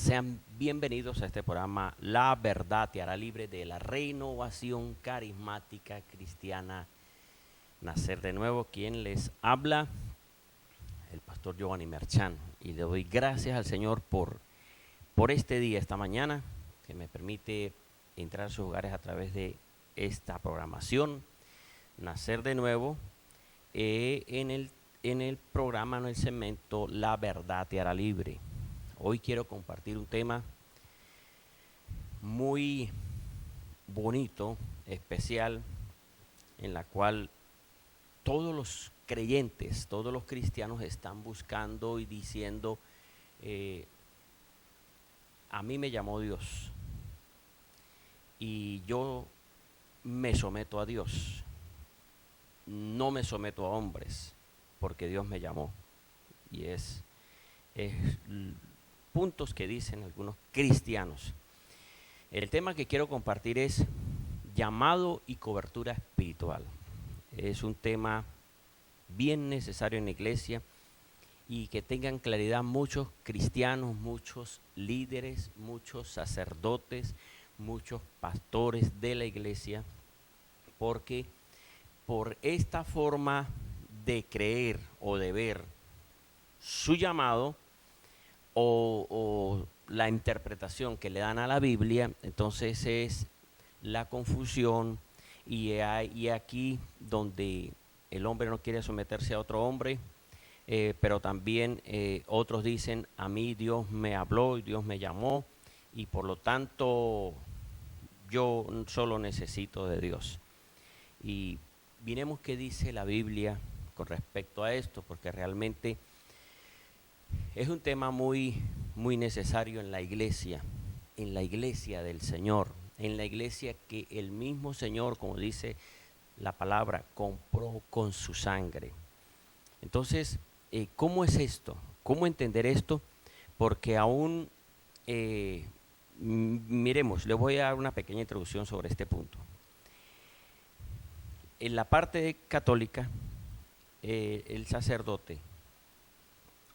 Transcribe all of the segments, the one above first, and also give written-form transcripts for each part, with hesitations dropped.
Sean bienvenidos a este programa La Verdad te hará libre de la renovación carismática cristiana Nacer de Nuevo. Quien les habla, el pastor Giovanni Merchán, y le doy gracias al Señor por este día, esta mañana, que me permite entrar a sus hogares a través de esta programación Nacer de Nuevo, en el programa, en el segmento La Verdad te hará libre. Hoy quiero compartir un tema muy bonito, especial, en la cual todos los creyentes, todos los cristianos están buscando y diciendo, a mí me llamó Dios y yo me someto a Dios, no me someto a hombres, porque Dios me llamó. Y es puntos que dicen algunos cristianos. El tema que quiero compartir es llamado y cobertura espiritual. Es un tema bien necesario en la iglesia y que tengan claridad muchos cristianos, muchos líderes, muchos sacerdotes, muchos pastores de la iglesia, porque por esta forma de creer o de ver su llamado o la interpretación que le dan a la Biblia, entonces es la confusión y aquí donde el hombre no quiere someterse a otro hombre, pero también otros dicen, a mí Dios me habló y Dios me llamó y por lo tanto yo solo necesito de Dios. Y miremos qué dice la Biblia con respecto a esto, porque realmente es un tema muy necesario en la iglesia del Señor, en la iglesia que el mismo Señor, como dice la palabra, compró con su sangre. Entonces, ¿cómo es esto? ¿Cómo entender esto? Porque aún, miremos, le voy a dar una pequeña introducción sobre este punto. En la parte católica, el sacerdote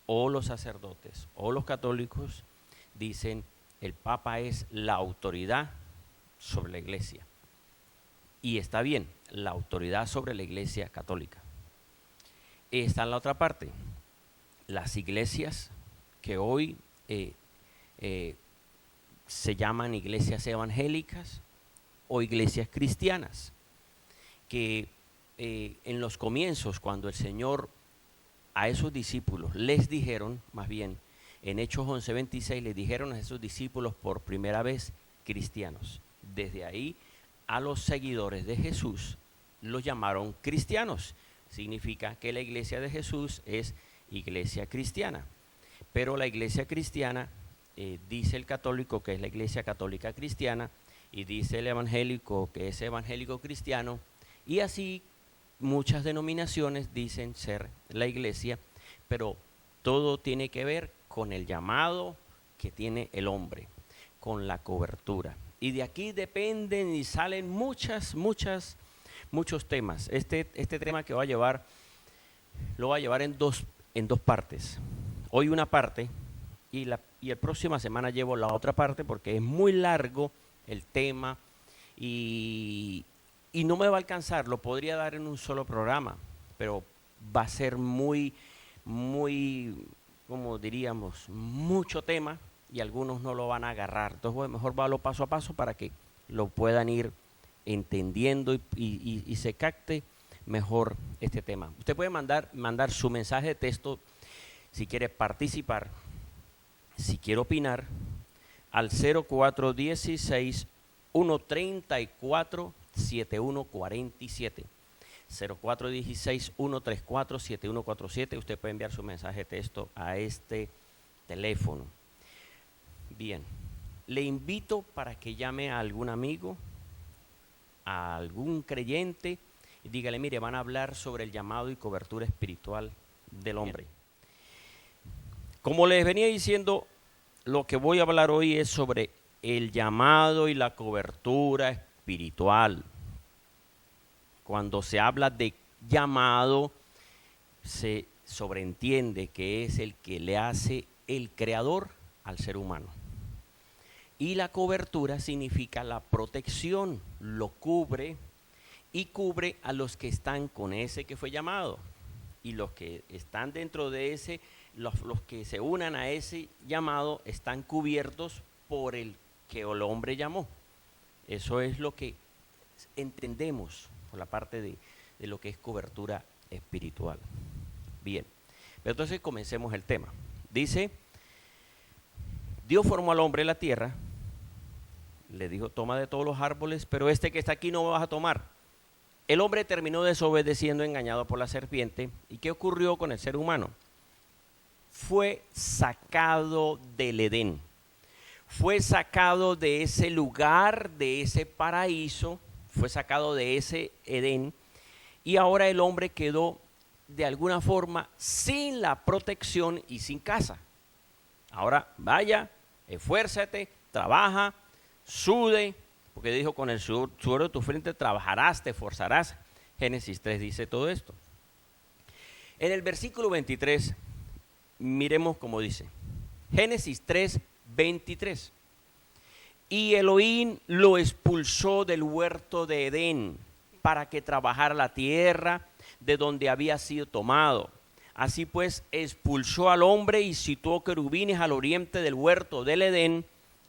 o los sacerdotes o los católicos dicen el Papa es la autoridad sobre la iglesia. Y está bien, la autoridad sobre la iglesia católica. Está en la otra parte, las iglesias que hoy se llaman iglesias evangélicas o iglesias cristianas, que en los comienzos, cuando el Señor a esos discípulos les dijeron, más bien en Hechos 11:26 les dijeron a esos discípulos por primera vez cristianos. Desde ahí a los seguidores de Jesús los llamaron cristianos. Significa que la iglesia de Jesús es iglesia cristiana. Pero la iglesia cristiana, dice el católico que es la iglesia católica cristiana, y dice el evangélico que es evangélico cristiano, y así muchas denominaciones dicen ser la iglesia, pero todo tiene que ver con el llamado que tiene el hombre, con la cobertura. Y de aquí dependen y salen muchos temas. Este tema que lo va a llevar en dos partes. Hoy una parte y la próxima semana llevo la otra parte porque es muy largo el tema y no me va a alcanzar, lo podría dar en un solo programa, pero va a ser muy, como diríamos, mucho tema y algunos no lo van a agarrar. Entonces, bueno, mejor va paso a paso para que lo puedan ir entendiendo y se capte mejor este tema. Usted puede mandar su mensaje de texto si quiere participar, si quiere opinar, al 0416 134 7147 0416 134 7147. Usted puede enviar su mensaje de texto a este teléfono. Bien, le invito para que llame a algún amigo, a algún creyente y dígale, mire, van a hablar sobre el llamado y cobertura espiritual del hombre. Como les venía diciendo, lo que voy a hablar hoy es sobre el llamado y la cobertura espiritual. Cuando se habla de llamado, se sobreentiende que es el que le hace el creador al ser humano. Y la cobertura significa la protección, lo cubre y cubre a los que están con ese que fue llamado. Y los que están dentro de ese, los que se unan a ese llamado, están cubiertos por el que el hombre llamó. Eso es lo que entendemos por la parte de lo que es cobertura espiritual. Bien, pero entonces comencemos el tema. Dice, Dios formó al hombre en la tierra, le dijo, toma de todos los árboles, pero este que está aquí no vas a tomar. El hombre terminó desobedeciendo, engañado por la serpiente. ¿Y qué ocurrió con el ser humano? Fue sacado del Edén. Fue sacado de ese lugar, de ese paraíso, fue sacado de ese Edén, y ahora el hombre quedó de alguna forma sin la protección y sin casa. Ahora vaya, esfuérzate, trabaja, sude, porque dijo, con el sudor de tu frente trabajarás, te esforzarás. Génesis 3 dice todo esto. En el versículo 23, miremos cómo dice. Génesis 3, 23. Y Elohim lo expulsó del huerto de Edén para que trabajara la tierra de donde había sido tomado. Así pues, expulsó al hombre y situó querubines al oriente del huerto del Edén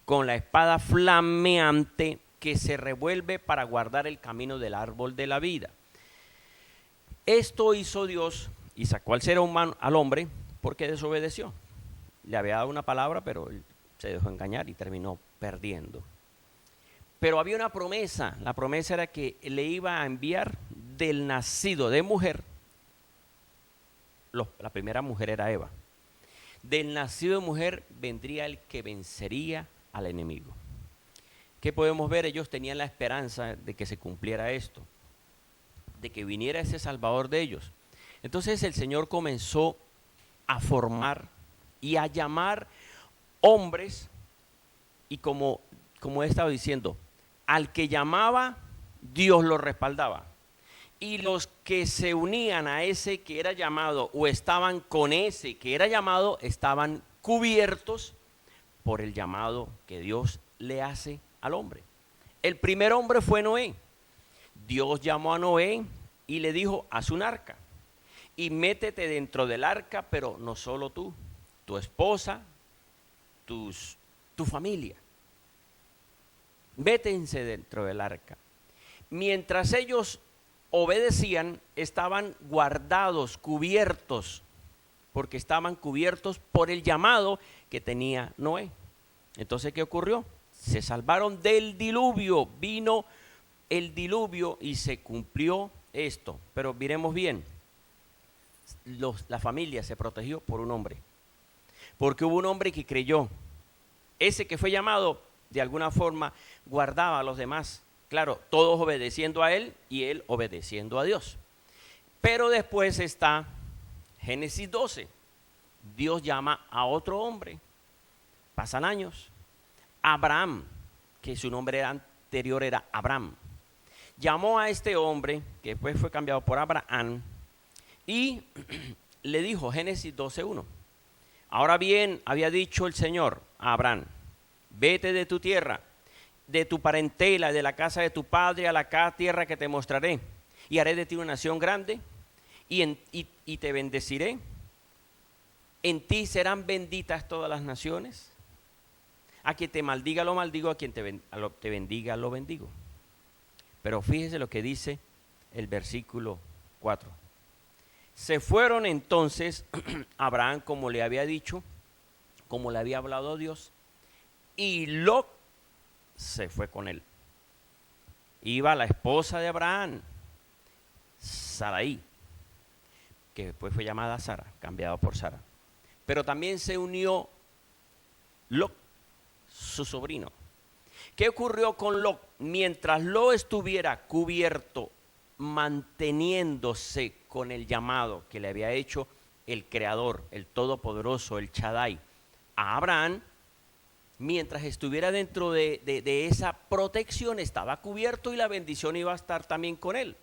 con la espada flameante que se revuelve para guardar el camino del árbol de la vida. Esto hizo Dios y sacó al ser humano, al hombre, porque desobedeció. Le había dado una palabra, pero él se dejó engañar y terminó perdiendo. Pero había una promesa. La promesa era que le iba a enviar del nacido de mujer. La primera mujer era Eva. Del nacido de mujer vendría el que vencería al enemigo. ¿Qué podemos ver? Ellos tenían la esperanza de que se cumpliera esto, de que viniera ese Salvador de ellos. Entonces el Señor comenzó a formar y a llamar hombres, y como he estado diciendo, al que llamaba, Dios lo respaldaba. Y los que se unían a ese que era llamado o estaban con ese que era llamado, estaban cubiertos por el llamado que Dios le hace al hombre. El primer hombre fue Noé. Dios llamó a Noé y le dijo, haz un arca y métete dentro del arca, pero no solo tú, tu esposa, tu familia. Métense dentro del arca. Mientras ellos obedecían, estaban guardados, cubiertos, porque estaban cubiertos por el llamado que tenía Noé. Entonces, ¿qué ocurrió? Se salvaron del diluvio, vino el diluvio y se cumplió esto. Pero miremos bien, la familia se protegió por un hombre, porque hubo un hombre que creyó. Ese que fue llamado, de alguna forma, guardaba a los demás. Claro, todos obedeciendo a él y él obedeciendo a Dios. Pero después está Génesis 12. Dios llama a otro hombre. Pasan años. Abraham, que su nombre anterior era Abraham, llamó a este hombre, que después fue cambiado por Abraham, y le dijo, Génesis 12:1. Ahora bien, había dicho el Señor a Abraham, vete de tu tierra, de tu parentela, de la casa de tu padre, a la tierra que te mostraré, y haré de ti una nación grande, y te bendeciré. En ti serán benditas todas las naciones. A quien te maldiga lo maldigo, a quien te bendiga lo bendigo. Pero fíjese lo que dice el versículo 4. Se fueron entonces Abraham, como le había dicho, como le había hablado Dios, y Lot se fue con él. Iba la esposa de Abraham, Sarai, que después fue llamada Sara, cambiado por Sara. Pero también se unió Lot, su sobrino. ¿Qué ocurrió con Lot? Mientras Lot estuviera cubierto, manteniéndose con el llamado que le había hecho el Creador, el Todopoderoso, el Shaddai, a Abraham, mientras estuviera dentro de esa protección, estaba cubierto y la bendición iba a estar también con él.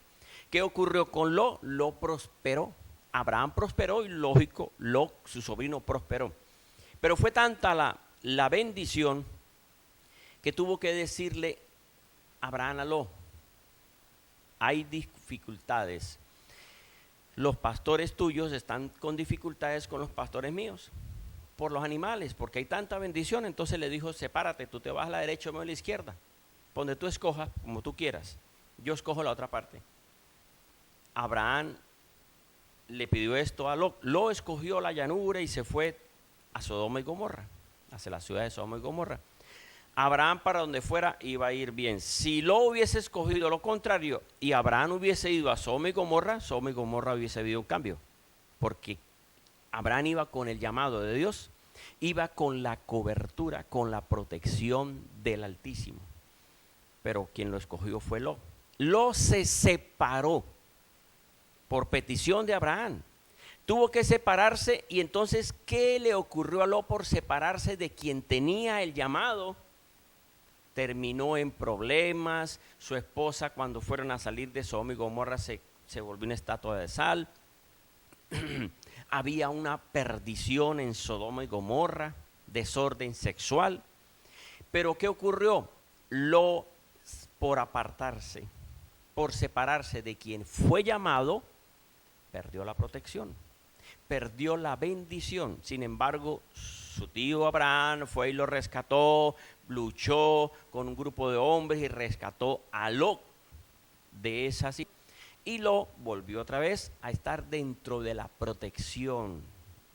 ¿Qué ocurrió con Lot? Lot prosperó. Abraham prosperó y lógico, Lot, su sobrino, prosperó. Pero fue tanta la bendición que tuvo que decirle Abraham a Lot: hay dificultades. Los pastores tuyos están con dificultades con los pastores míos por los animales, porque hay tanta bendición. Entonces le dijo: sepárate, tú te vas a la derecha, yo me voy a la izquierda, donde tú escojas, como tú quieras, yo escojo la otra parte. Abraham le pidió esto a Lot. Lot escogió la llanura y se fue a Sodoma y Gomorra, hacia la ciudad de Sodoma y Gomorra. Abraham, para donde fuera, iba a ir bien. Si Lot hubiese escogido lo contrario y Abraham hubiese ido a Sodoma y Gomorra hubiese habido un cambio, porque Abraham iba con el llamado de Dios, iba con la cobertura, con la protección del Altísimo. Pero quien lo escogió fue Lot. Lot se separó por petición de Abraham. Tuvo que separarse. Y entonces, ¿qué le ocurrió a Lot por separarse de quien tenía el llamado? Terminó en problemas. Su esposa, cuando fueron a salir de Sodoma y Gomorra, se volvió una estatua de sal. Había una perdición en Sodoma y Gomorra, desorden sexual. Pero ¿qué ocurrió? Lot, por apartarse, por separarse de quien fue llamado, perdió la protección, perdió la bendición. Sin embargo, su tío Abraham fue y lo rescató, luchó con un grupo de hombres y rescató a Lot de esa situación. Y Lot volvió otra vez a estar dentro de la protección,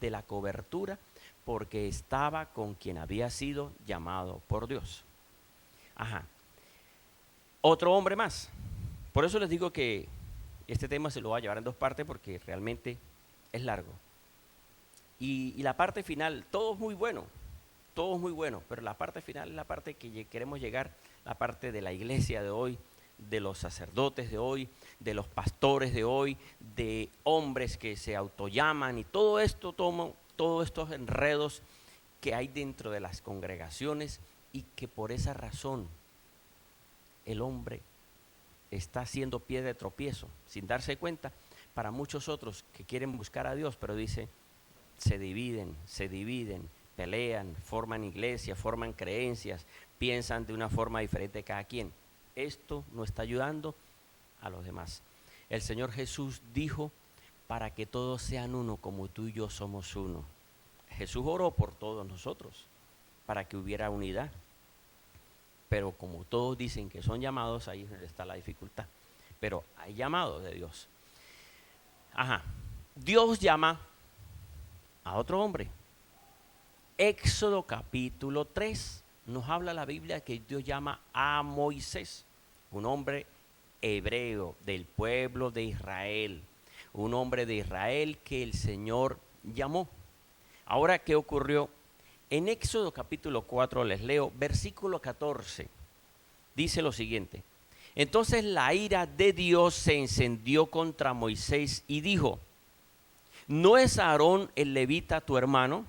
de la cobertura, porque estaba con quien había sido llamado por Dios. Otro hombre más. Por eso les digo que este tema se lo voy a llevar en dos partes, porque realmente es largo. Y la parte final, todo es muy bueno, pero la parte final es la parte que queremos llegar, la parte de la iglesia de hoy, de los sacerdotes de hoy, de los pastores de hoy, de hombres que se autollaman y todo esto, todos estos enredos que hay dentro de las congregaciones, y que por esa razón el hombre está siendo piedra de tropiezo, sin darse cuenta, para muchos otros que quieren buscar a Dios, pero dice, se dividen, pelean, forman iglesias, forman creencias, piensan de una forma diferente cada quien. Esto no está ayudando a los demás. El Señor Jesús dijo: para que todos sean uno, como tú y yo somos uno. Jesús oró por todos nosotros, para que hubiera unidad. Pero como todos dicen que son llamados, ahí está la dificultad. Pero hay llamados de Dios. Dios llama a otro hombre. Éxodo capítulo 3 nos habla la Biblia que Dios llama a Moisés, un hombre hebreo del pueblo de Israel, un hombre de Israel que el Señor llamó. Ahora, ¿qué ocurrió? En Éxodo capítulo 4 les leo, versículo 14, dice lo siguiente: entonces la ira de Dios se encendió contra Moisés y dijo: ¿no es Aarón el levita tu hermano?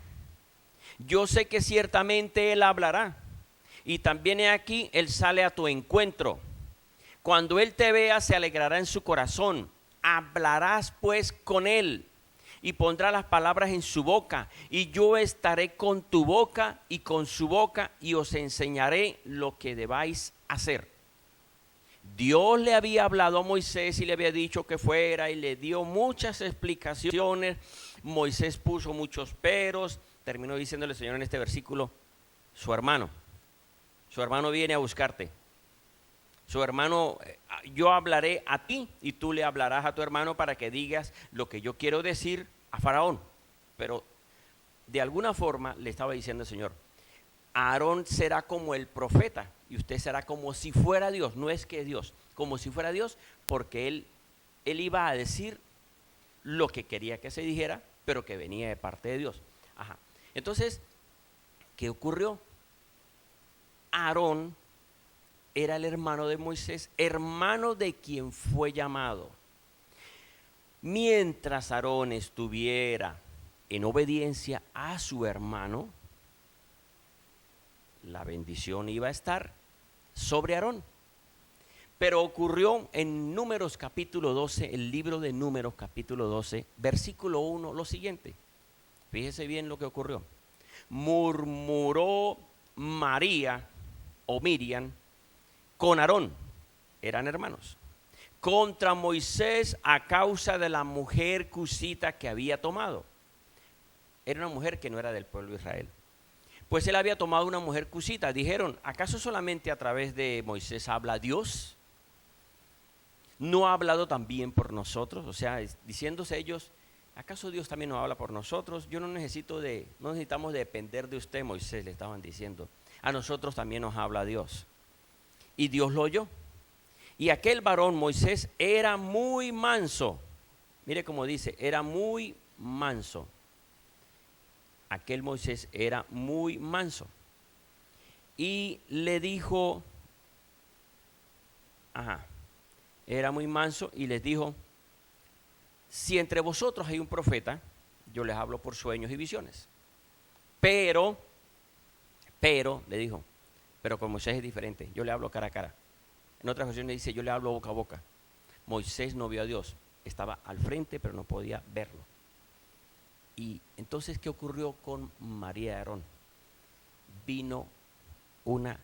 Yo sé que ciertamente él hablará, y también he aquí, él sale a tu encuentro. Cuando él te vea, se alegrará en su corazón. Hablarás pues con él, y pondrá las palabras en su boca, y yo estaré con tu boca y con su boca, y os enseñaré lo que debáis hacer. Dios le había hablado a Moisés y le había dicho que fuera, y le dio muchas explicaciones. Moisés puso muchos peros. Terminó diciéndole el Señor en este versículo: su hermano viene a buscarte. Su hermano, yo hablaré a ti y tú le hablarás a tu hermano para que digas lo que yo quiero decir a Faraón. Pero de alguna forma le estaba diciendo el Señor: Aarón será como el profeta y usted será como si fuera Dios. No es que Dios, como si fuera Dios, porque él iba a decir lo que quería que se dijera, pero que venía de parte de Dios. Entonces, ¿qué ocurrió? Aarón era el hermano de Moisés, hermano de quien fue llamado. Mientras Aarón estuviera en obediencia a su hermano, la bendición iba a estar sobre Aarón. Pero ocurrió en Números capítulo 12, el libro de Números capítulo 12, versículo 1, lo siguiente. Fíjese bien lo que ocurrió. Murmuró María o Miriam con Aarón, eran hermanos, contra Moisés a causa de la mujer cusita que había tomado. Era una mujer que no era del pueblo de Israel. Pues él había tomado una mujer cusita. Dijeron, ¿acaso solamente a través de Moisés habla Dios? ¿No ha hablado también por nosotros? O sea, diciéndose ellos, ¿acaso Dios también nos habla por nosotros? No necesitamos depender de usted, Moisés, le estaban diciendo. A nosotros también nos habla Dios. Y Dios lo oyó. Y aquel varón, Moisés, era muy manso. Mire cómo dice, era muy manso. Aquel Moisés era muy manso. Y le dijo, era muy manso y les dijo, si entre vosotros hay un profeta, yo les hablo por sueños y visiones. Pero, le dijo, pero con Moisés es diferente, yo le hablo cara a cara. En otras ocasiones dice, yo le hablo boca a boca. Moisés no vio a Dios, estaba al frente pero no podía verlo. Y entonces, ¿qué ocurrió con María y Aarón? Vino una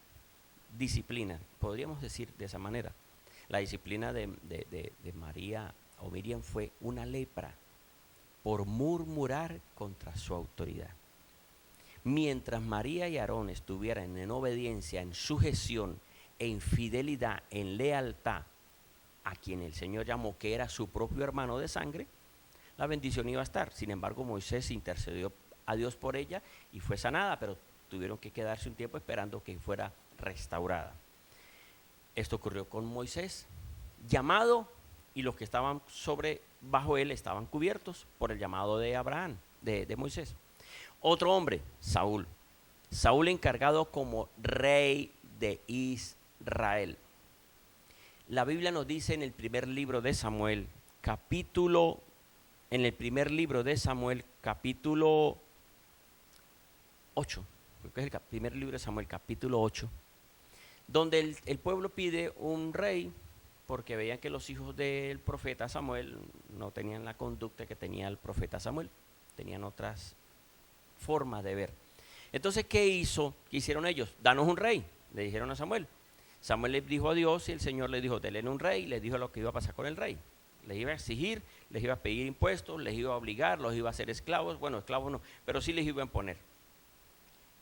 disciplina, podríamos decir de esa manera. La disciplina de María o Miriam fue una lepra por murmurar contra su autoridad. Mientras María y Aarón estuvieran en obediencia, en sujeción, en fidelidad, en lealtad a quien el Señor llamó que era su propio hermano de sangre, la bendición iba a estar. Sin embargo, Moisés intercedió a Dios por ella y fue sanada, pero tuvieron que quedarse un tiempo esperando que fuera restaurada. Esto ocurrió con Moisés, llamado, y los que estaban bajo él estaban cubiertos por el llamado de Abraham, de Moisés. Otro hombre, Saúl. Saúl encargado como rey de Israel. La Biblia nos dice en el primer libro de Samuel, capítulo 8, creo que es el primer libro de Samuel, capítulo 8, donde el pueblo pide un rey porque veían que los hijos del profeta Samuel no tenían la conducta que tenía el profeta Samuel, tenían otras formas de ver. Entonces, ¿qué hicieron ellos? Danos un rey, le dijeron a Samuel. Samuel le dijo a Dios y el Señor le dijo, denle un rey, y les dijo lo que iba a pasar con el rey. Les iba a exigir, les iba a pedir impuestos, les iba a obligar, los iba a hacer esclavos. Bueno, esclavos no, pero sí les iba a imponer.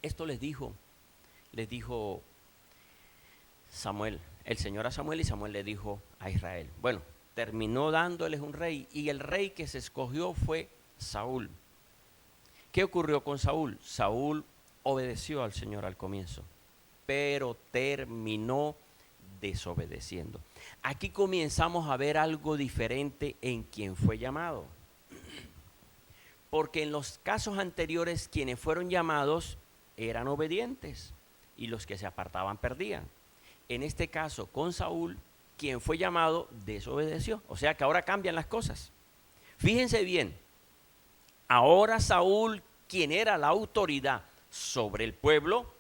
Esto les dijo Samuel, el Señor a Samuel, y Samuel le dijo a Israel. Bueno, terminó dándoles un rey, y el rey que se escogió fue Saúl. ¿Qué ocurrió con Saúl? Saúl obedeció al Señor al comienzo, pero terminó desobedeciendo. Aquí comenzamos a ver algo diferente en quien fue llamado. Porque en los casos anteriores quienes fueron llamados eran obedientes y los que se apartaban perdían. En este caso con Saúl, quien fue llamado desobedeció. O sea que ahora cambian las cosas. Fíjense bien, ahora Saúl, quien era la autoridad sobre el pueblo,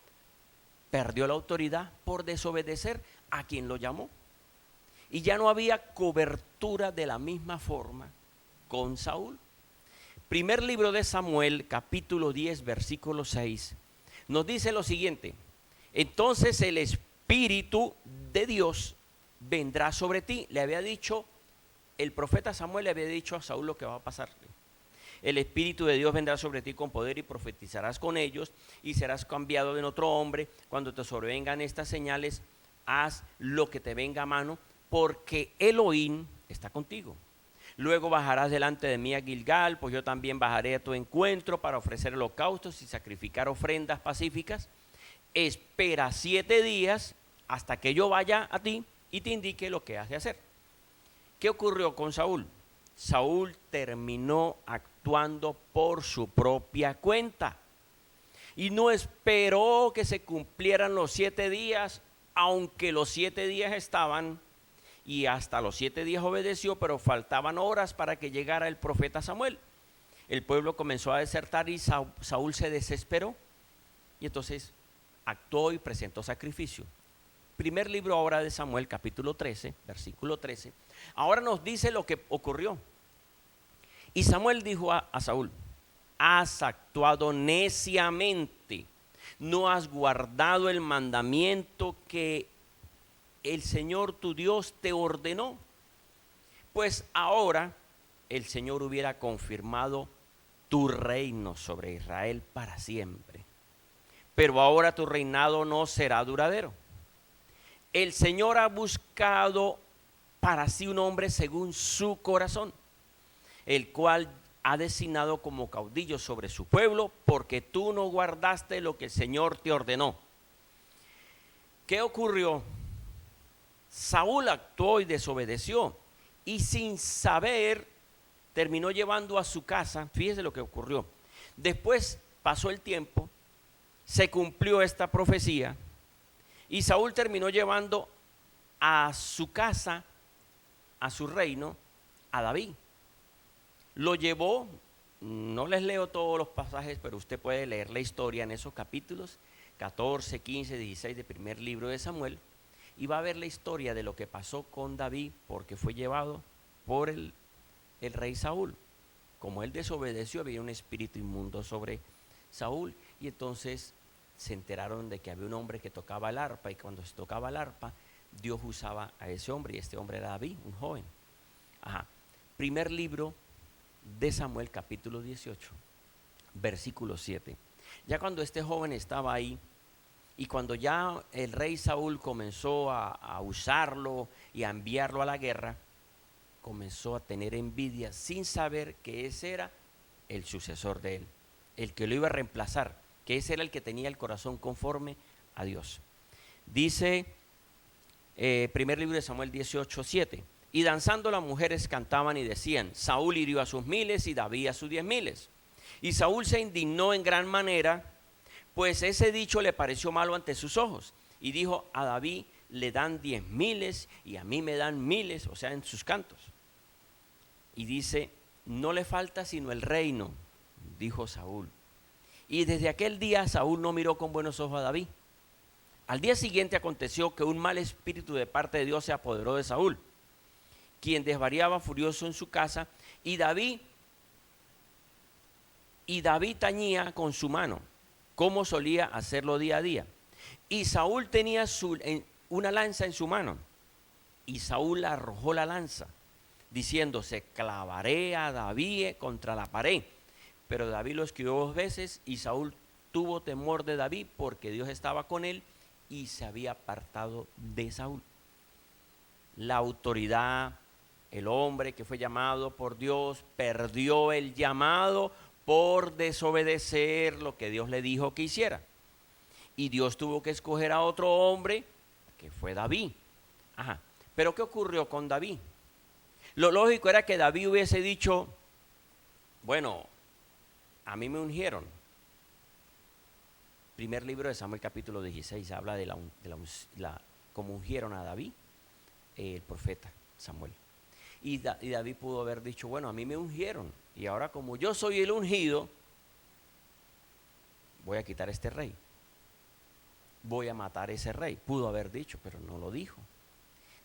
perdió la autoridad por desobedecer a quien lo llamó. Y ya no había cobertura de la misma forma con Saúl. Primer libro de Samuel, capítulo 10, versículo 6, nos dice lo siguiente: entonces el Espíritu de Dios vendrá sobre ti. Le había dicho, el profeta Samuel le había dicho a Saúl lo que va a pasar. El Espíritu de Dios vendrá sobre ti con poder y profetizarás con ellos y serás cambiado en otro hombre. Cuando te sobrevengan estas señales, haz lo que te venga a mano, porque Elohim está contigo. Luego bajarás delante de mí a Gilgal, pues yo también bajaré a tu encuentro para ofrecer holocaustos y sacrificar ofrendas pacíficas. Espera 7 días hasta que yo vaya a ti y te indique lo que has de hacer. ¿Qué ocurrió con Saúl? Saúl terminó actuando por su propia cuenta y no esperó que se cumplieran los 7 días, aunque los 7 días estaban, y hasta los 7 días obedeció, pero faltaban horas para que llegara el profeta Samuel. El pueblo comenzó a desertar y Saúl se desesperó y entonces actuó y presentó sacrificio. Primer libro ahora de Samuel, capítulo 13, versículo 13. Ahora nos dice lo que ocurrió. Y Samuel dijo a Saúl: has actuado neciamente. no has guardado el mandamiento que el Señor tu Dios te ordenó, pues ahora el Señor hubiera confirmado tu reino sobre Israel para siempre. Pero ahora tu reinado no será duradero. El Señor ha buscado para sí un hombre según su corazón, el cual ha designado como caudillo sobre su pueblo, porque tú no guardaste lo que el Señor te ordenó. ¿Qué ocurrió? Saúl actuó y desobedeció, y sin saber terminó llevando a su casa. Fíjese lo que ocurrió. Después pasó el tiempo, se cumplió esta profecía, y Saúl terminó llevando a su casa, a su reino, a David. Lo llevó, no les leo todos los pasajes, pero usted puede leer la historia en esos capítulos 14, 15, 16 del primer libro de Samuel, y va a ver la historia de lo que pasó con David, porque fue llevado por el rey Saúl. Como él desobedeció, había un espíritu inmundo sobre Saúl, y entonces se enteraron de que había un hombre que tocaba el arpa, y cuando se tocaba el arpa, Dios usaba a ese hombre, y este hombre era David, un joven. Primer libro de Samuel, capítulo 18, versículo 7. Ya cuando este joven estaba ahí, y cuando ya el rey Saúl comenzó a usarlo y a enviarlo a la guerra, comenzó a tener envidia sin saber que ese era el sucesor de él, el que lo iba a reemplazar, que ese era el que tenía el corazón conforme a Dios. Dice primer libro de Samuel 18, 7. Y danzando las mujeres cantaban y decían: Saúl hirió a sus miles y David a sus 10,000. Y Saúl se indignó en gran manera, pues ese dicho le pareció malo ante sus ojos. Y dijo: a David le dan 10,000 y a mí me dan 1,000, o sea, en sus cantos. Y dice: no le falta sino el reino, dijo Saúl. Y desde aquel día Saúl no miró con buenos ojos a David. Al día siguiente aconteció que un mal espíritu de parte de Dios se apoderó de Saúl, quien desvariaba furioso en su casa, y David tañía con su mano, como solía hacerlo día a día. Y Saúl tenía una lanza en su mano, y Saúl arrojó la lanza, diciéndose: clavaré a David contra la pared. Pero David lo esquivó 2 veces, y Saúl tuvo temor de David, porque Dios estaba con él, y se había apartado de Saúl. La autoridad, el hombre que fue llamado por Dios, perdió el llamado por desobedecer lo que Dios le dijo que hiciera. Y Dios tuvo que escoger a otro hombre, que fue David. Pero ¿qué ocurrió con David? Lo lógico era que David hubiese dicho: bueno, a mí me ungieron. Primer libro de Samuel, capítulo 16, habla de cómo ungieron a David, el profeta Samuel. Y David pudo haber dicho: bueno, a mí me ungieron, y ahora como yo soy el ungido, voy a quitar a este rey, voy a matar a ese rey. Pudo haber dicho, pero no lo dijo.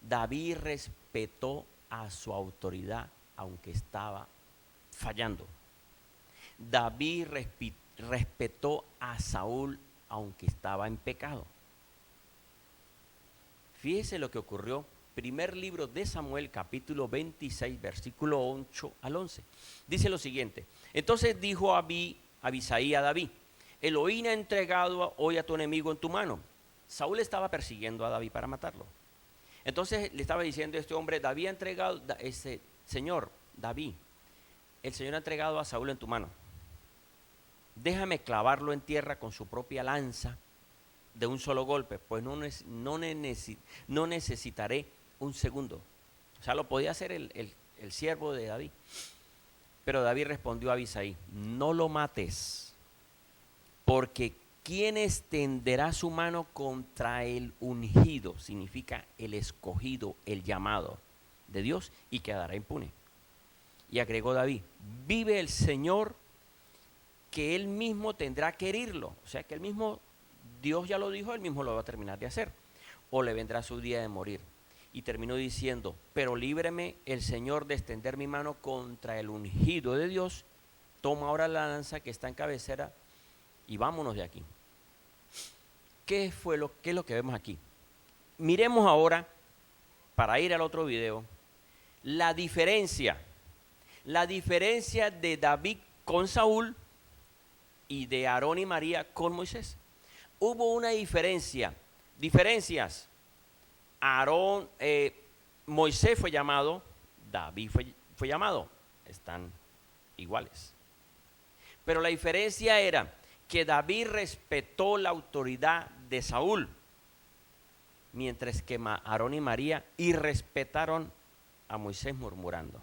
David respetó a su autoridad, aunque estaba fallando. David respetó a Saúl, aunque estaba en pecado. Fíjese lo que ocurrió. Primer libro de Samuel, capítulo 26, versículo 8 al 11. Dice lo siguiente: entonces dijo Abisai a David: Elohim ha entregado hoy a tu enemigo en tu mano. Saúl estaba persiguiendo a David para matarlo. Entonces le estaba diciendo a este hombre: David ha entregado, Señor, David, el Señor ha entregado a Saúl en tu mano. Déjame clavarlo en tierra con su propia lanza de un solo golpe, pues no necesitaré un segundo. O sea, lo podía hacer el siervo de David. Pero David respondió a Abisai: no lo mates, porque ¿quién extenderá su mano contra el ungido? Significa el escogido, el llamado de Dios, y quedará impune. Y agregó David: vive el Señor, que él mismo tendrá que herirlo. O sea, que él mismo, Dios ya lo dijo, él mismo lo va a terminar de hacer, o le vendrá su día de morir. Y terminó diciendo: pero líbreme el Señor de extender mi mano contra el ungido de Dios. Toma ahora la lanza que está en cabecera y vámonos de aquí. qué es lo que vemos aquí? Miremos ahora, para ir al otro video, la diferencia de David con Saúl y de Aarón y María con Moisés. Hubo una diferencias. Moisés fue llamado, David fue llamado, están iguales. Pero la diferencia era que David respetó la autoridad de Saúl, mientras que Aarón y María irrespetaron a Moisés murmurando.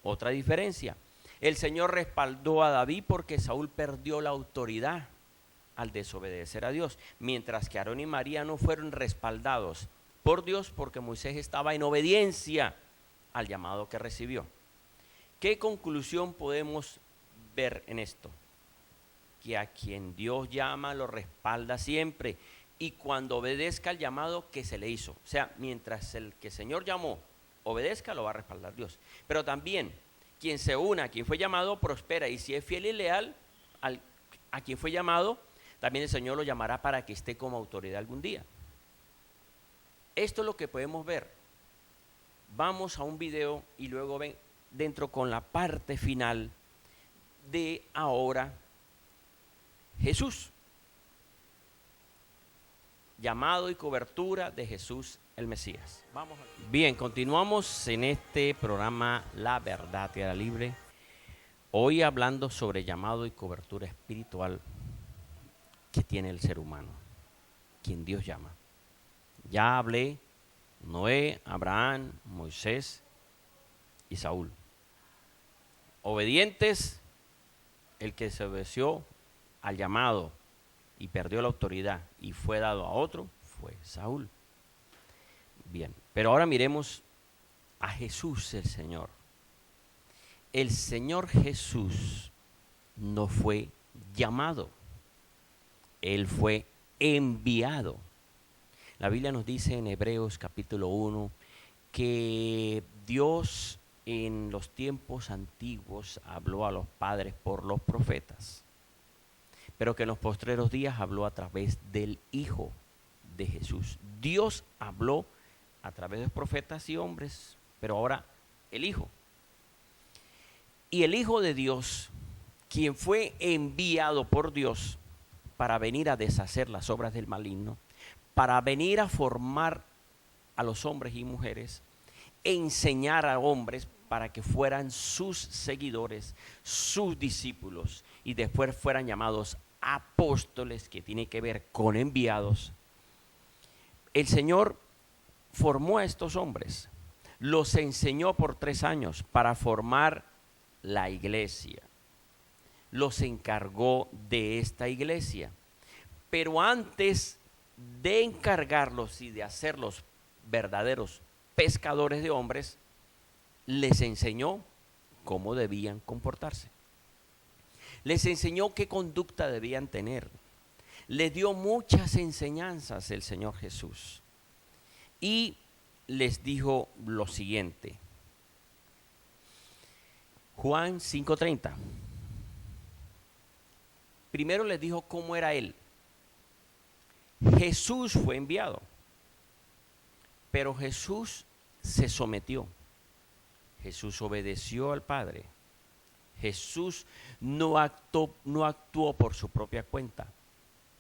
Otra diferencia, el Señor respaldó a David porque Saúl perdió la autoridad al desobedecer a Dios, mientras que Aarón y María no fueron respaldados por Dios porque Moisés estaba en obediencia al llamado que recibió. ¿Qué conclusión podemos ver en esto? Que a quien Dios llama lo respalda siempre, y cuando obedezca el llamado que se le hizo. O sea, mientras el que el Señor llamó obedezca, lo va a respaldar Dios. Pero también quien se una a quien fue llamado prospera, y si es fiel y leal a quien fue llamado, también el Señor lo llamará para que esté como autoridad algún día. Esto es lo que podemos ver. Vamos a un video y luego ven dentro con la parte final de ahora Jesús. Llamado y cobertura de Jesús el Mesías. Bien, continuamos en este programa La Verdad Te Hará Libre. Hoy hablando sobre llamado y cobertura espiritual que tiene el ser humano, quien Dios llama. Ya hablé Noé, Abraham, Moisés y Saúl. Obedientes, el que se obedeció al llamado y perdió la autoridad y fue dado a otro, fue Saúl. Bien, pero ahora miremos a Jesús el Señor. El Señor Jesús no fue llamado, Él fue enviado. La Biblia nos dice en Hebreos capítulo 1 que Dios en los tiempos antiguos habló a los padres por los profetas, pero que en los postreros días habló a través del Hijo de Jesús. Dios habló a través de profetas y hombres, pero ahora el Hijo. Y el Hijo de Dios, quien fue enviado por Dios para venir a deshacer las obras del maligno, para venir a formar a los hombres y mujeres, enseñar a hombres para que fueran sus seguidores, sus discípulos, y después fueran llamados apóstoles, que tiene que ver con enviados. El Señor formó a estos hombres, los enseñó por 3 años para formar la iglesia, los encargó de esta iglesia, pero antes de encargarlos y de hacerlos verdaderos pescadores de hombres, les enseñó cómo debían comportarse, les enseñó qué conducta debían tener, les dio muchas enseñanzas el Señor Jesús y les dijo lo siguiente. Juan 5:30. Primero les dijo cómo era Él. Jesús fue enviado, pero Jesús se sometió. Jesús obedeció al Padre. Jesús no actuó por su propia cuenta.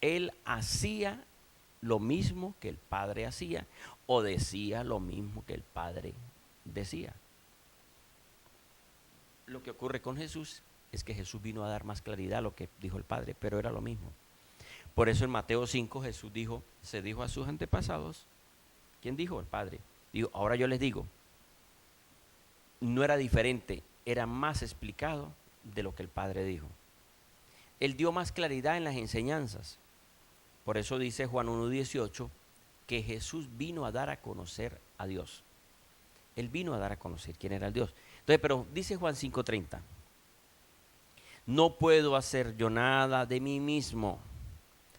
Él hacía lo mismo que el Padre hacía, o decía lo mismo que el Padre decía. Lo que ocurre con Jesús es que Jesús vino a dar más claridad a lo que dijo el Padre, pero era lo mismo. Por eso en Mateo 5 Jesús se dijo a sus antepasados. ¿Quién dijo? El Padre. Dijo, ahora yo les digo. No era diferente, era más explicado de lo que el Padre dijo. Él dio más claridad en las enseñanzas. Por eso dice Juan 1:18 que Jesús vino a dar a conocer a Dios. Él vino a dar a conocer quién era el Dios. Entonces, pero dice Juan 5:30, no puedo hacer yo nada de mí mismo,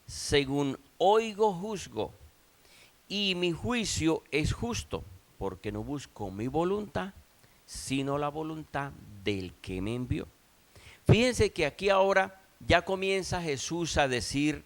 según oigo juzgo, y mi juicio es justo, porque no busco mi voluntad, sino la voluntad del que me envió. Fíjense que aquí ahora ya comienza Jesús a decir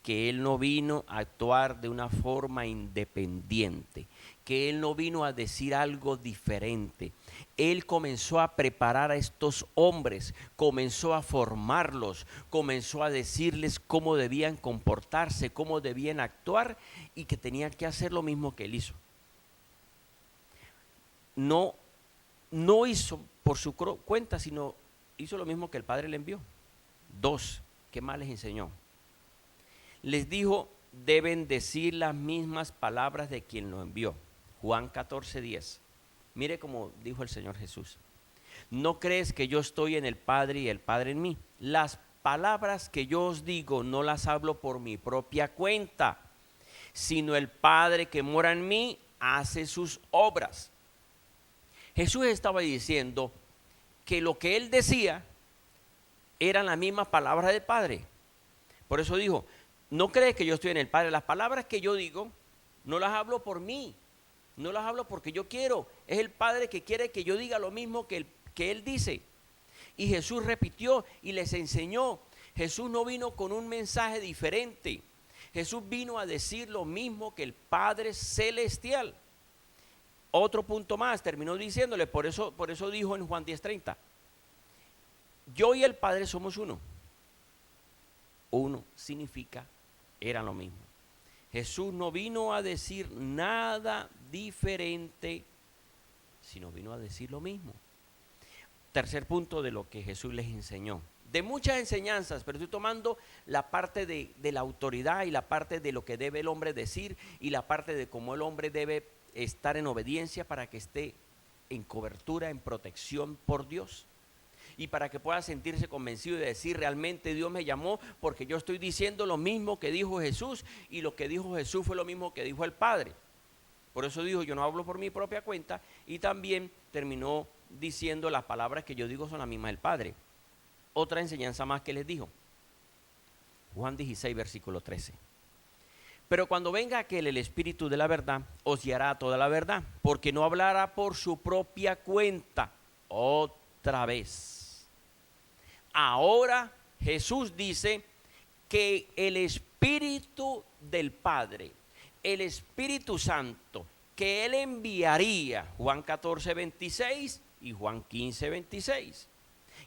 que Él no vino a actuar de una forma independiente, que Él no vino a decir algo diferente. Él comenzó a preparar a estos hombres, comenzó a formarlos, comenzó a decirles cómo debían comportarse, cómo debían actuar y que tenían que hacer lo mismo que Él hizo. No hizo por su cuenta, sino hizo lo mismo que el Padre le envió. 2, ¿qué más les enseñó? Les dijo, deben decir las mismas palabras de quien lo envió. Juan 14:10. Mire cómo dijo el Señor Jesús. ¿No crees que yo estoy en el Padre y el Padre en mí? Las palabras que yo os digo no las hablo por mi propia cuenta, sino el Padre que mora en mí hace sus obras. Jesús estaba diciendo que lo que Él decía eran las mismas palabras del Padre. Por eso dijo, ¿no crees que yo estoy en el Padre? Las palabras que yo digo no las hablo por mí, no las hablo porque yo quiero. Es el Padre que quiere que yo diga lo mismo que Él dice. Y Jesús repitió y les enseñó. Jesús no vino con un mensaje diferente. Jesús vino a decir lo mismo que el Padre Celestial. Otro punto más, terminó diciéndole, por eso dijo en Juan 10:30, yo y el Padre somos uno. Uno significa, eran lo mismo. Jesús no vino a decir nada diferente, sino vino a decir lo mismo. Tercer punto de lo que Jesús les enseñó. De muchas enseñanzas, pero estoy tomando la parte de la autoridad y la parte de lo que debe el hombre decir y la parte de cómo el hombre debe estar en obediencia para que esté en cobertura, en protección por Dios. Y para que pueda sentirse convencido de decir, realmente Dios me llamó porque yo estoy diciendo lo mismo que dijo Jesús, y lo que dijo Jesús fue lo mismo que dijo el Padre. Por eso dijo, yo no hablo por mi propia cuenta, y también terminó diciendo, las palabras que yo digo son las mismas del Padre. Otra enseñanza más que les dijo, Juan 16, versículo 13. Pero cuando venga aquel, el Espíritu de la verdad, os guiará a toda la verdad, porque no hablará por su propia cuenta. Otra vez. Ahora Jesús dice que el Espíritu del Padre, el Espíritu Santo, que Él enviaría, Juan 14:26 y Juan 15:26,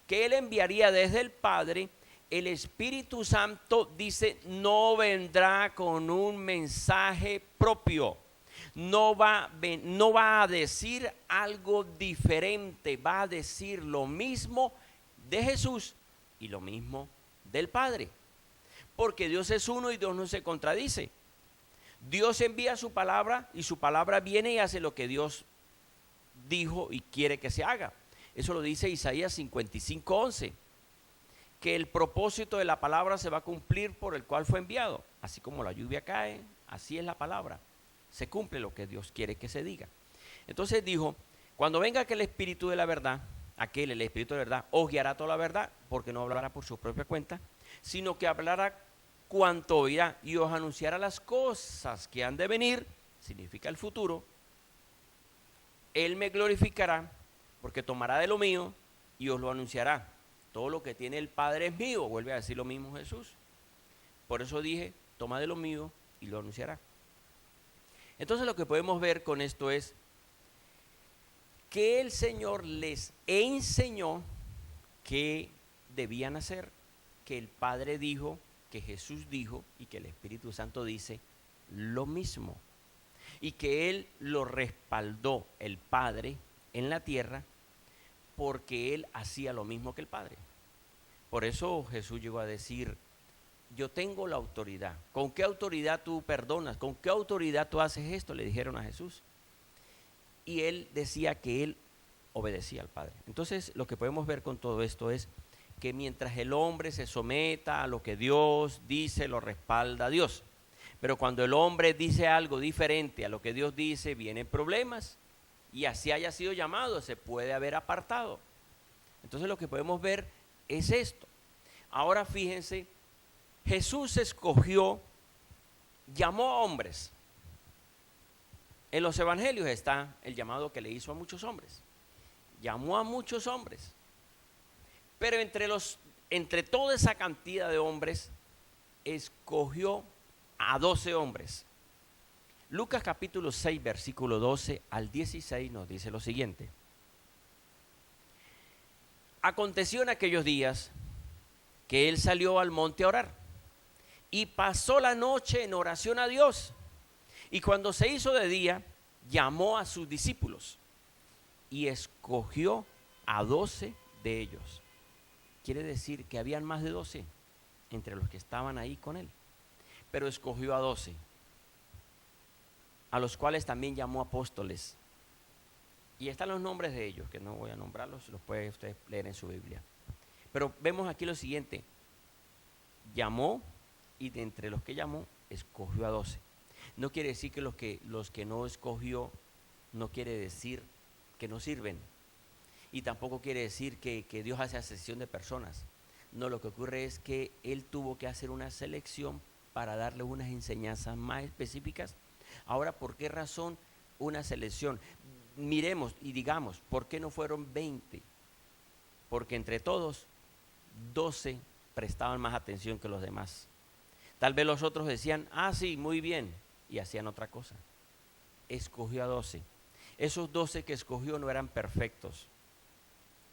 que Él enviaría desde el Padre, el Espíritu Santo dice, no vendrá con un mensaje propio, no va a decir algo diferente, va a decir lo mismo de Jesús y lo mismo del Padre, porque Dios es uno y Dios no se contradice. Dios envía su palabra y su palabra viene y hace lo que Dios dijo y quiere que se haga. Eso lo dice Isaías 55:11, que el propósito de la palabra se va a cumplir por el cual fue enviado. Así como la lluvia cae, así es la palabra. Se cumple lo que Dios quiere que se diga. Entonces dijo, cuando venga aquel Espíritu de la verdad, el Espíritu de verdad, os guiará toda la verdad, porque no hablará por su propia cuenta, sino que hablará cuanto oirá y os anunciará las cosas que han de venir, significa el futuro. Él me glorificará, porque tomará de lo mío y os lo anunciará. Todo lo que tiene el Padre es mío, vuelve a decir lo mismo Jesús. Por eso dije, toma de lo mío y lo anunciará. Entonces lo que podemos ver con esto es que el Señor les enseñó qué debían hacer, que el Padre dijo, que Jesús dijo y que el Espíritu Santo dice lo mismo. Y que Él lo respaldó, el Padre, en la tierra, porque Él hacía lo mismo que el Padre. Por eso Jesús llegó a decir, yo tengo la autoridad. ¿Con qué autoridad tú perdonas? ¿Con qué autoridad tú haces esto? Le dijeron a Jesús. Y Él decía que Él obedecía al Padre. Entonces lo que podemos ver con todo esto es que mientras el hombre se someta a lo que Dios dice, lo respalda Dios. Pero cuando el hombre dice algo diferente a lo que Dios dice, vienen problemas. Y así haya sido llamado, se puede haber apartado. Entonces lo que podemos ver es esto. Ahora fíjense, Jesús escogió, llamó a hombres. En los evangelios está el llamado que le hizo a muchos hombres. Llamó a muchos hombres. Pero entre toda esa cantidad de hombres, escogió a 12 hombres. Lucas capítulo 6, versículo 12 al 16 nos dice lo siguiente. Aconteció en aquellos días que él salió al monte a orar y pasó la noche en oración a Dios. Y cuando se hizo de día, llamó a sus discípulos y escogió a 12 de ellos. Quiere decir que habían más de 12 entre los que estaban ahí con él. Pero escogió a 12, a los cuales también llamó apóstoles. Y están los nombres de ellos, que no voy a nombrarlos, los puede usted leer en su Biblia. Pero vemos aquí lo siguiente. Llamó, y de entre los que llamó, escogió a 12. No quiere decir que los que no escogió, no quiere decir que no sirven. Y tampoco quiere decir que Dios hace acepción de personas. No, lo que ocurre es que Él tuvo que hacer una selección para darle unas enseñanzas más específicas. Ahora, ¿por qué razón una selección? Miremos y digamos, ¿por qué no fueron 20? Porque entre todos, 12 prestaban más atención que los demás. Tal vez los otros decían, sí, muy bien, y hacían otra cosa. Escogió a 12. Esos 12 que escogió no eran perfectos.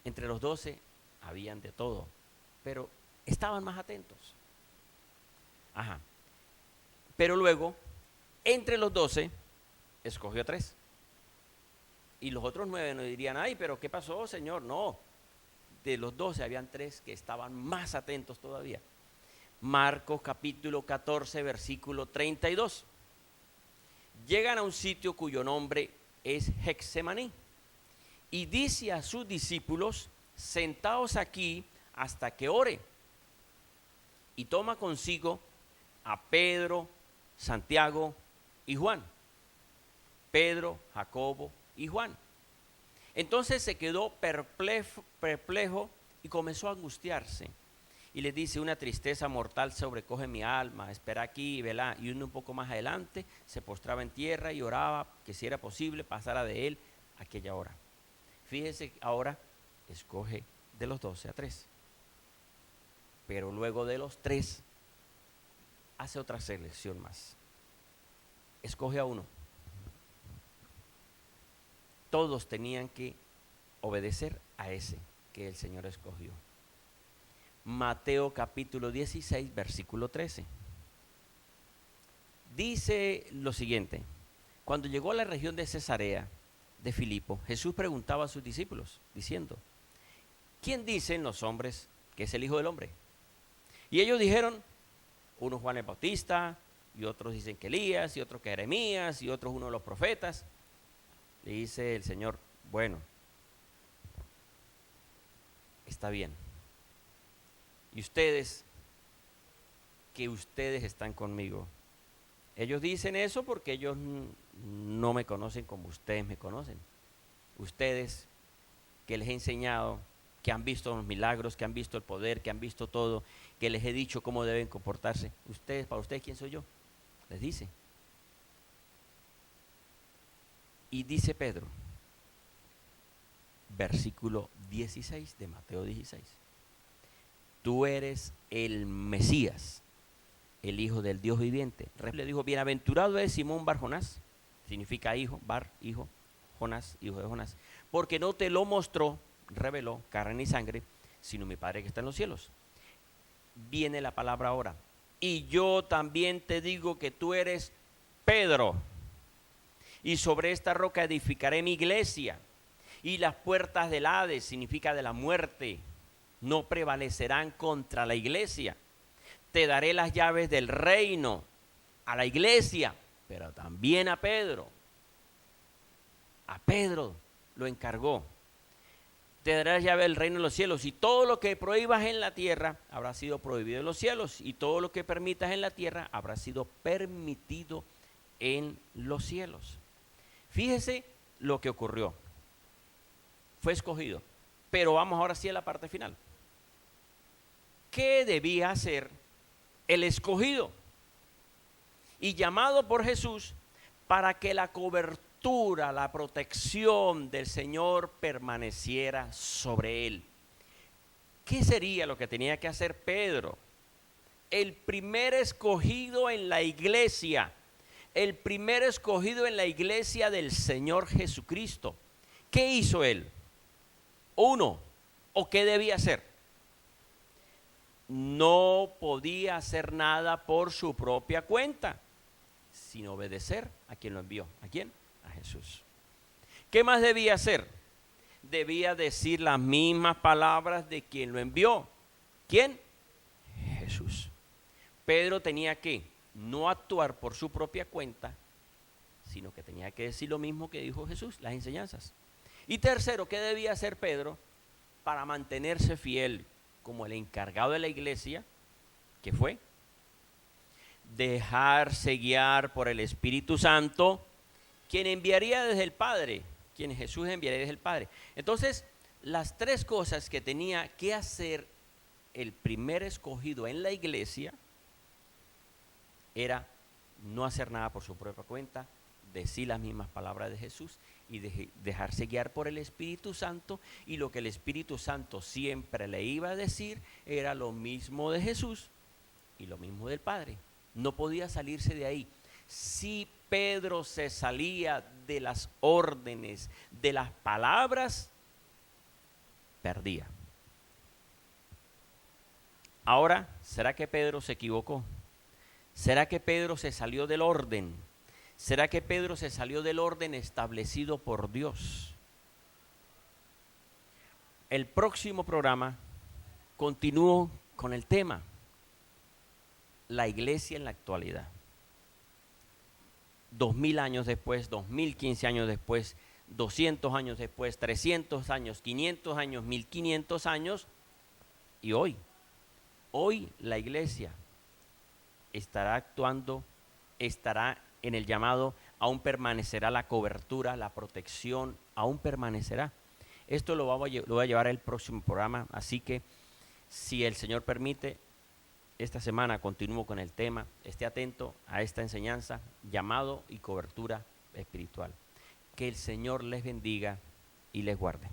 Entre los 12 habían de todo, pero estaban más atentos. Pero luego, entre los 12, escogió a 3. Y los otros 9 nos dirían, pero ¿qué pasó, Señor? No, de los 12 habían 3 que estaban más atentos todavía. Marcos capítulo 14, versículo 32. Llegan a un sitio cuyo nombre es Getsemaní. Y dice a sus discípulos, sentaos aquí hasta que ore. Y toma consigo a Pedro, Santiago y Juan. Pedro, Jacobo y Juan. Entonces se quedó perplejo y comenzó a angustiarse. Y les dice, una tristeza mortal sobrecoge mi alma, espera aquí y velá. Y uno un poco más adelante se postraba en tierra y oraba que si era posible pasara de él aquella hora. Fíjese, ahora escoge de los 12 a 3. Pero luego de los 3 hace otra selección más. Escoge a uno. Todos tenían que obedecer a ese que el Señor escogió. Mateo capítulo 16, versículo 13. Dice lo siguiente. Cuando llegó a la región de Cesarea de Filipo, Jesús preguntaba a sus discípulos, diciendo, ¿quién dicen los hombres que es el Hijo del Hombre? Y ellos dijeron, unos Juan el Bautista, y otros dicen que Elías, y otros que Jeremías, y otros uno de los profetas. Le dice el Señor, bueno, está bien. Y ustedes, que ustedes están conmigo. Ellos dicen eso porque ellos no me conocen como ustedes me conocen. Ustedes que les he enseñado, que han visto los milagros, que han visto el poder, que han visto todo, que les he dicho cómo deben comportarse. Ustedes, para ustedes, ¿quién soy yo? Les dice. Y dice Pedro, versículo 16 de Mateo 16. Tú eres el Mesías, el Hijo del Dios viviente. Le dijo, bienaventurado es Simón Bar Jonás, significa hijo, Bar, hijo, Jonás, hijo de Jonás, porque no te lo mostró, reveló, carne ni sangre, sino mi Padre que está en los cielos. Viene la palabra ahora. Y yo también te digo que tú eres Pedro, y sobre esta roca edificaré mi iglesia, y las puertas del Hades, significa de la muerte, no prevalecerán contra la iglesia. Te daré las llaves del reino a la iglesia, pero también a Pedro. A Pedro lo encargó. Te daré las llaves del reino de los cielos, y todo lo que prohíbas en la tierra habrá sido prohibido en los cielos, y todo lo que permitas en la tierra habrá sido permitido en los cielos. Fíjese lo que ocurrió. Fue escogido. Pero vamos ahora sí a la parte final. ¿Qué debía hacer el escogido y llamado por Jesús para que la cobertura, la protección del Señor permaneciera sobre él? ¿Qué sería lo que tenía que hacer Pedro, el primer escogido en la iglesia, el primer escogido en la iglesia del Señor Jesucristo. ¿Qué hizo él? Uno, ¿o qué debía hacer? No podía hacer nada por su propia cuenta, sin obedecer a quien lo envió. ¿A quién? A Jesús. ¿Qué más debía hacer? Debía decir las mismas palabras de quien lo envió. ¿Quién? Jesús. Pedro tenía que no actuar por su propia cuenta, sino que tenía que decir lo mismo que dijo Jesús, las enseñanzas. Y tercero, ¿qué debía hacer Pedro para mantenerse fiel como el encargado de la iglesia? ¿Qué fue? Dejarse guiar por el Espíritu Santo, quien enviaría desde el Padre, quien Jesús enviaría desde el Padre. Entonces, las tres cosas que tenía que hacer el primer escogido en la iglesia era no hacer nada por su propia cuenta, decir las mismas palabras de Jesús y dejarse guiar por el Espíritu Santo, y lo que el Espíritu Santo siempre le iba a decir era lo mismo de Jesús y lo mismo del Padre. No podía salirse de ahí. Si Pedro se salía de las órdenes, de las palabras, perdía. Ahora, ¿será que Pedro se equivocó? ¿Será que Pedro se salió del orden? ¿Será que Pedro se salió del orden establecido por Dios? El próximo programa continúo con el tema, la iglesia en la actualidad. 2000 años después, 2015 años después, 200 años después, 300 años, 500 años, 1500 años, y hoy la iglesia estará actuando, estará en el llamado, aún permanecerá la cobertura, la protección, aún permanecerá. Esto lo voy a llevar al próximo programa, así que si el Señor permite, esta semana continúo con el tema. Esté atento a esta enseñanza, llamado y cobertura espiritual. Que el Señor les bendiga y les guarde.